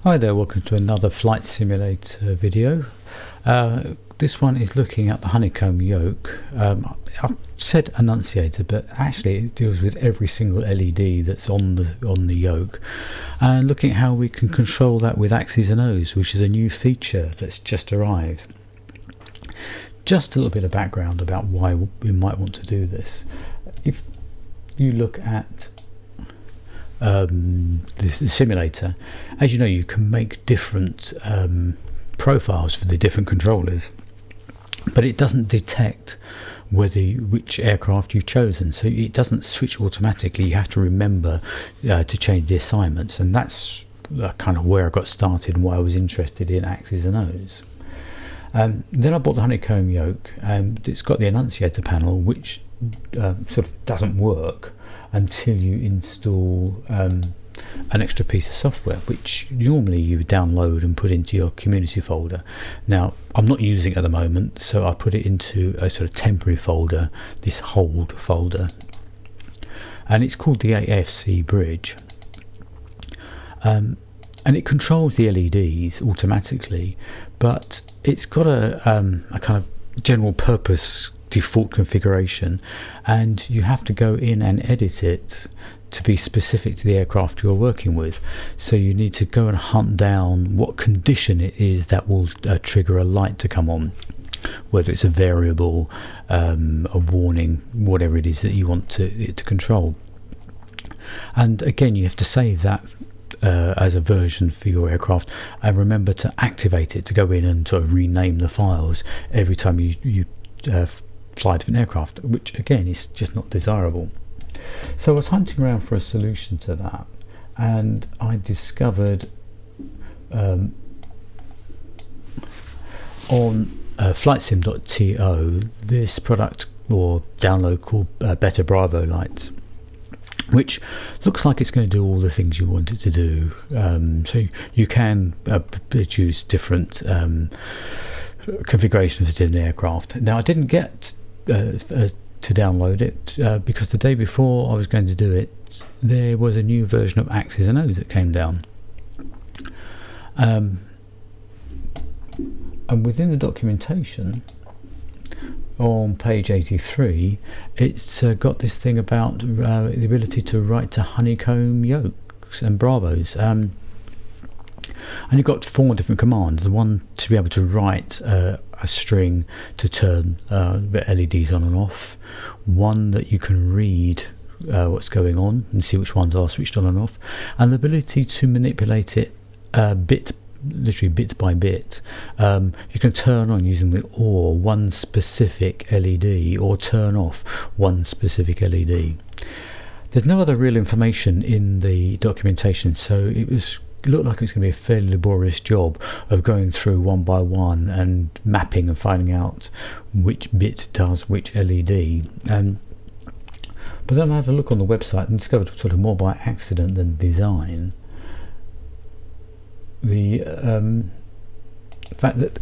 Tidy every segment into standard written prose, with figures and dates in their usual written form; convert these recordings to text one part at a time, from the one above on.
Hi there, welcome to another flight simulator video. This one is looking at the Honeycomb Yoke. I've said annunciator, but actually it deals with every single LED that's on the yoke, and looking at how we can control that with Axis and Ohs, which is a new feature that's just arrived. Just a little bit of background about why we might want to do this. If you look at the simulator, as you know, you can make different profiles for the different controllers, but it doesn't detect which aircraft you've chosen, so it doesn't switch automatically. You have to remember to change the assignments, and that's kind of where I got started and why I was interested in Axis and Ohs. Then I bought the Honeycomb Yoke, and it's got the annunciator panel, which sort of doesn't work until you install an extra piece of software, which normally you would download and put into your community folder. Now I'm not using it at the moment, so I put it into a sort of temporary folder, this hold folder, and it's called the AFC bridge, and it controls the LEDs automatically, but it's got a kind of general purpose default configuration, and you have to go in and edit it to be specific to the aircraft you're working with. So you need to go and hunt down what condition it is that will trigger a light to come on, whether it's a variable, a warning, whatever it is that you want it to control. And again, you have to save that as a version for your aircraft, and remember to activate it, to go in and sort of rename the files every time you fly different aircraft, which again is just not desirable. So I was hunting around for a solution to that, and I discovered on flightsim.to this product or download called Better Bravo Lights, which looks like it's going to do all the things you want it to do. So you can choose different configurations for different aircraft. Now I didn't get to download it because the day before I was going to do it, there was a new version of Axis and Ohs that came down, and within the documentation on page 83, it's got this thing about the ability to write to Honeycomb Yokes and Bravos, and you've got 4 different commands. The one to be able to write a string to turn the LEDs on and off, one that you can read what's going on and see which ones are switched on and off, and the ability to manipulate it literally bit by bit. You can turn on using the OR one specific LED, or turn off one specific LED. There's no other real information in the documentation, so it looked like it's going to be a fairly laborious job of going through one by one and mapping and finding out which bit does which LED. But then I had a look on the website and discovered, sort of more by accident than design, the fact that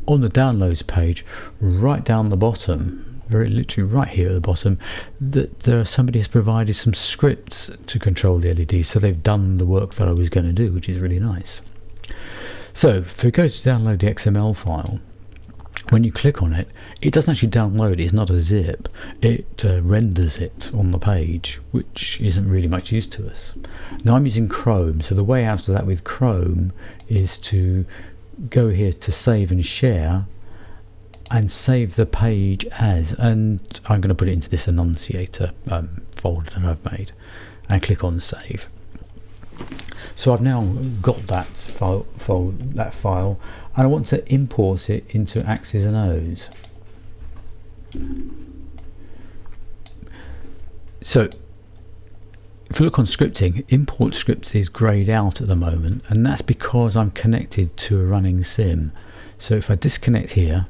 on the downloads page, right down the bottom, very literally right here at the bottom, that somebody has provided some scripts to control the LEDs, so they've done the work that I was going to do, which is really nice. So if we go to download the XML file, when you click on it, it doesn't actually download it. It's not a zip. It renders it on the page, which isn't really much use to us. Now I'm using Chrome, so the way out of that with Chrome is to go here to save and share, and save the page as, and I'm going to put it into this annunciator folder that I've made, and click on save. So I've now got that file, and I want to import it into Axis and Ohs. So if you look on scripting, import scripts is greyed out at the moment, and that's because I'm connected to a running sim. So if I disconnect here,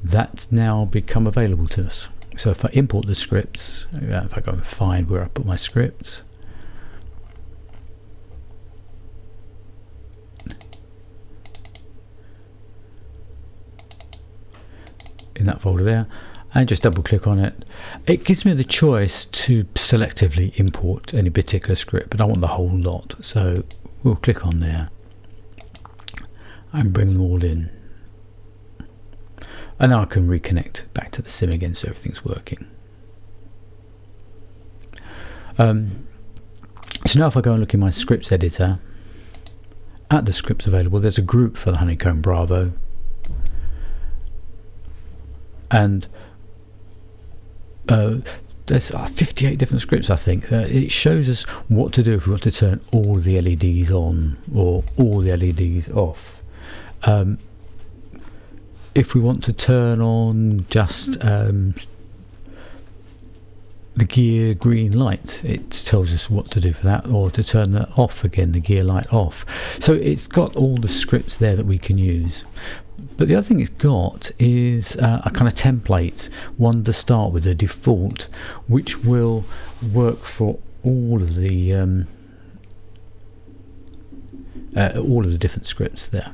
that's now become available to us. So if I import the scripts, if I go and find where I put my scripts, in that folder there, and just double click on it, it gives me the choice to selectively import any particular script, but I want the whole lot. So we'll click on there and bring them all in. And now I can reconnect back to the sim again so everything's working. So now if I go and look in my scripts editor, at the scripts available, there's a group for the Honeycomb Bravo. And there's 58 different scripts, I think. It shows us what to do if we want to turn all the LEDs on or all the LEDs off. If we want to turn on just the gear green light, it tells us what to do for that, or to turn that off again, the gear light off. So it's got all the scripts there that we can use. But the other thing it's got is a kind of template, one to start with, a default, which will work for all of the different scripts there.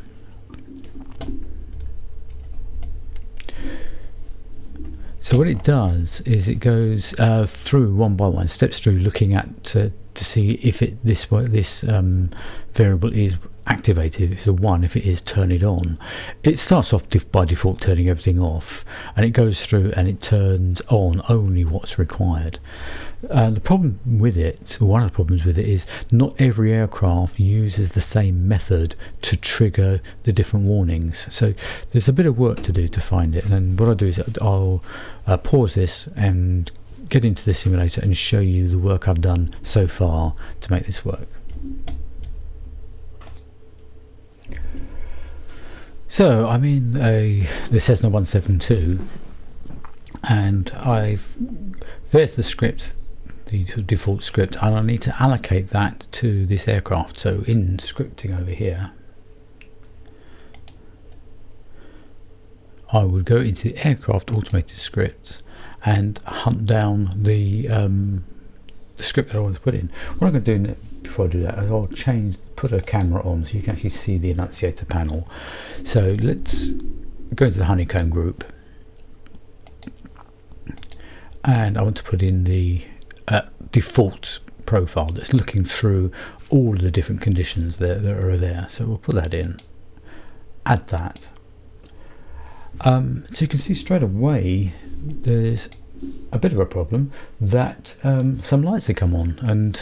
So what it does is it goes through one by one, steps through, looking at to see if this variable is activated. If it's a 1, if it is, turn it on. It starts off by default turning everything off, and it goes through and it turns on only what's required. The problem with it, one of the problems with it, is not every aircraft uses the same method to trigger the different warnings. So there's a bit of work to do to find it. And what I'll do is I'll pause this and get into the simulator and show you the work I've done so far to make this work. So I'm in the Cessna 172, and there's the script, the default script, and I need to allocate that to this aircraft. So in scripting over here, I would go into the aircraft automated scripts and hunt down the script that I want to put in. What I'm going to do before I do that is I'll put a camera on so you can actually see the annunciator panel. So let's go into the Honeycomb group, and I want to put in the default profile that's looking through all of the different conditions that are there. So we'll put that in, add that. So you can see straight away there's a bit of a problem that some lights have come on, and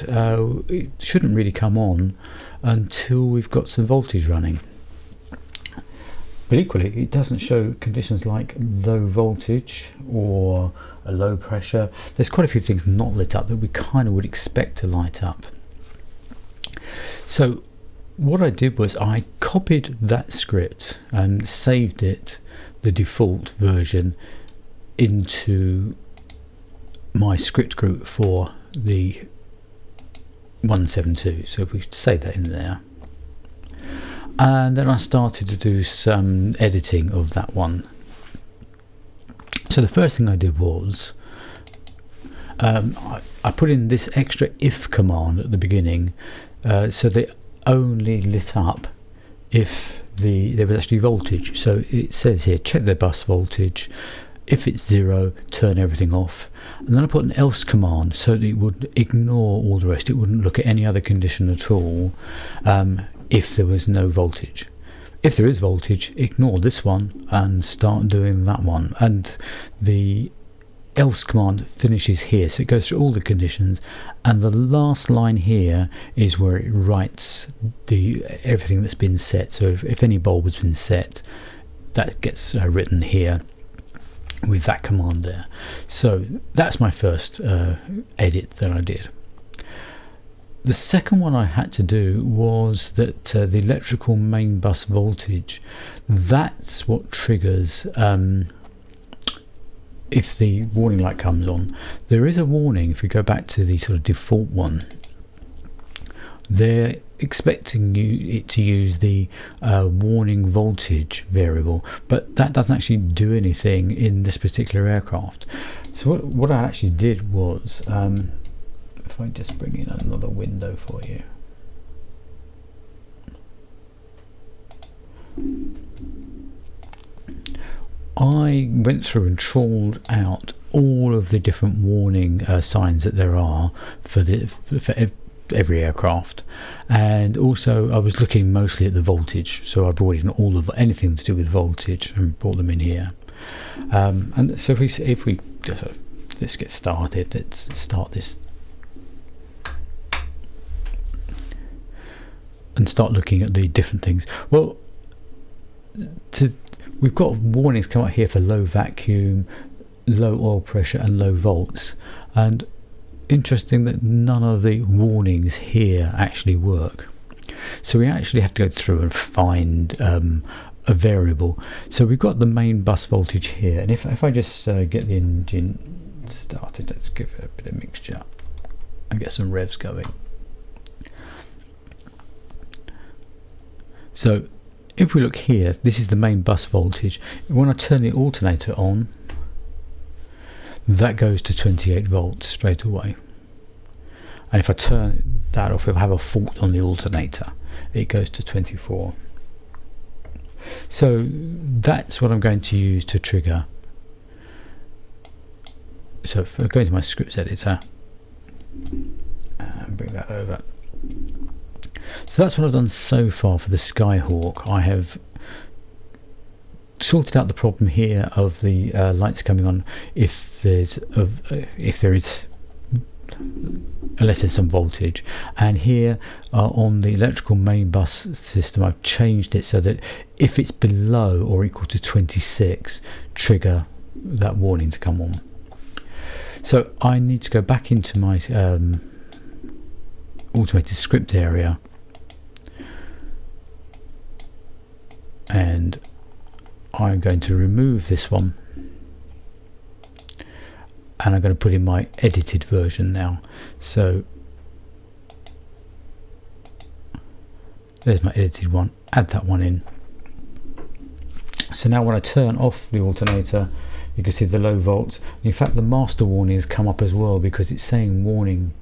it shouldn't really come on until we've got some voltage running. But equally, it doesn't show conditions like low voltage or a low pressure. There's quite a few things not lit up that we kind of would expect to light up. So what I did was I copied that script and saved it, the default version, into my script group for the 172. So if we save that in there, and then I started to do some editing of that one. So the first thing I did was I put in this extra if command at the beginning, so they only lit up if there was actually voltage. So it says here, check the bus voltage. If it's 0, turn everything off. And then I put an else command so that it would ignore all the rest. It wouldn't look at any other condition at all if there was no voltage. If there is voltage, ignore this one and start doing that one. And the else command finishes here, so it goes through all the conditions, and the last line here is where it writes everything that's been set. So if any bulb has been set, that gets written here with that command there. So that's my first edit that I did. The second one I had to do was that the electrical main bus voltage, that's what triggers if the warning light comes on. There is a warning. If we go back to the sort of default one, they're expecting it to use the warning voltage variable, but that doesn't actually do anything in this particular aircraft. So what I actually did was, if I just bring in another window for you, I went through and trawled out all of the different warning signs that there are for every aircraft. And also I was looking mostly at the voltage, so I brought in all of anything to do with voltage and brought them in here. And so if we just, let's get started. Let's start this and start looking at the different things. Well, we've got warnings come out here for low vacuum, low oil pressure and low volts, and interesting that none of the warnings here actually work. So we actually have to go through and find a variable. So we've got the main bus voltage here, and if I just get the engine started, let's give it a bit of mixture and get some revs going. So if we look here, this is the main bus voltage. When I turn the alternator on, that goes to 28 volts straight away. And if I turn that off, if I have a fault on the alternator, it goes to 24. So that's what I'm going to use to trigger. So if I go into my scripts editor and bring that over. So that's what I've done so far for the Skyhawk. I have sorted out the problem here of the lights coming on if there is unless there's some voltage, and here on the electrical main bus system I've changed it so that if it's below or equal to 26, trigger that warning to come on. So I need to go back into my automated script area, and I'm going to remove this one, and I'm going to put in my edited version now. So there's my edited one, add that one in. So now when I turn off the alternator, you can see the low volts. In fact, the master warning has come up as well, because it's saying warning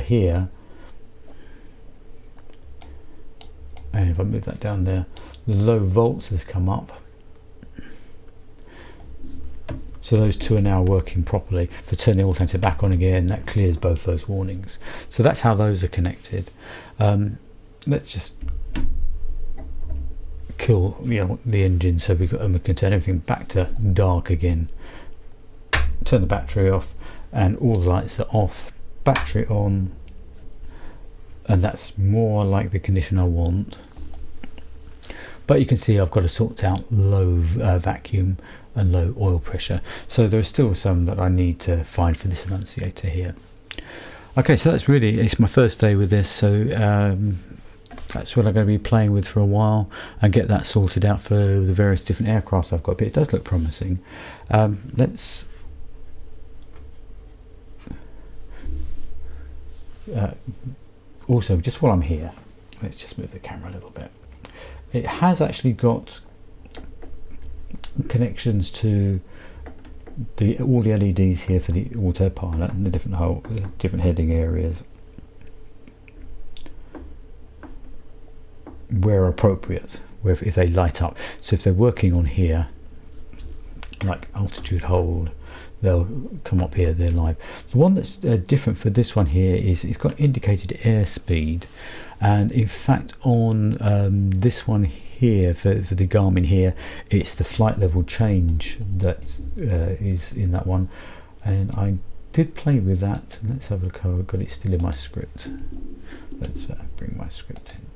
here. And if I move that down there, the low volts has come up. So those two are now working properly. If I turn the alternator back on again, that clears both those warnings. So that's how those are connected. Let's just kill the engine, so we can turn everything back to dark again. Turn the battery off, and all the lights are off. Battery on, and that's more like the condition I want. But you can see I've got to sort out low vacuum and low oil pressure, so there's still some that I need to find for this annunciator here. Okay, so it's my first day with this, so that's what I'm going to be playing with for a while and get that sorted out for the various different aircraft I've got. But it does look promising. Let's also, just while I'm here, let's just move the camera a little bit. It has actually got connections to all the LEDs here for the autopilot and the different heading areas where appropriate, where if they light up. So if they're working on here, like altitude hold, they'll come up here, they're live. The one that's different for this one here is it's got indicated airspeed, and in fact on this one here for the Garmin here, it's the flight level change that is in that one, and I did play with that. Let's have a look how I've got it still in my script. Let's bring my script in.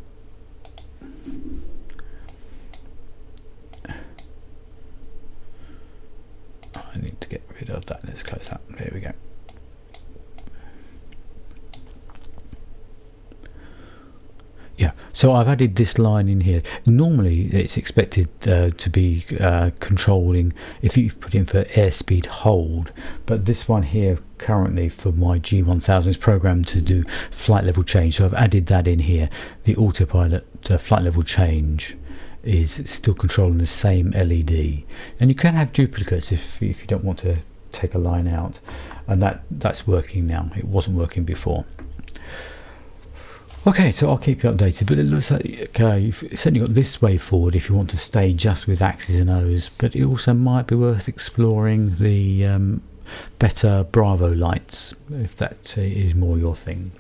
I need to get rid of that. Let's close that. There we go. Yeah, so I've added this line in here. Normally it's expected to be controlling if you put in for airspeed hold, but this one here currently for my G1000 is programmed to do flight level change, so I've added that in here. The autopilot flight level change is still controlling the same LED, and you can have duplicates if you don't want to take a line out, and that's working now. It wasn't working before. Okay, so I'll keep you updated, but it looks like you've certainly got this way forward if you want to stay just with Axis and Ohs, but it also might be worth exploring the better Bravo lights if that is more your thing.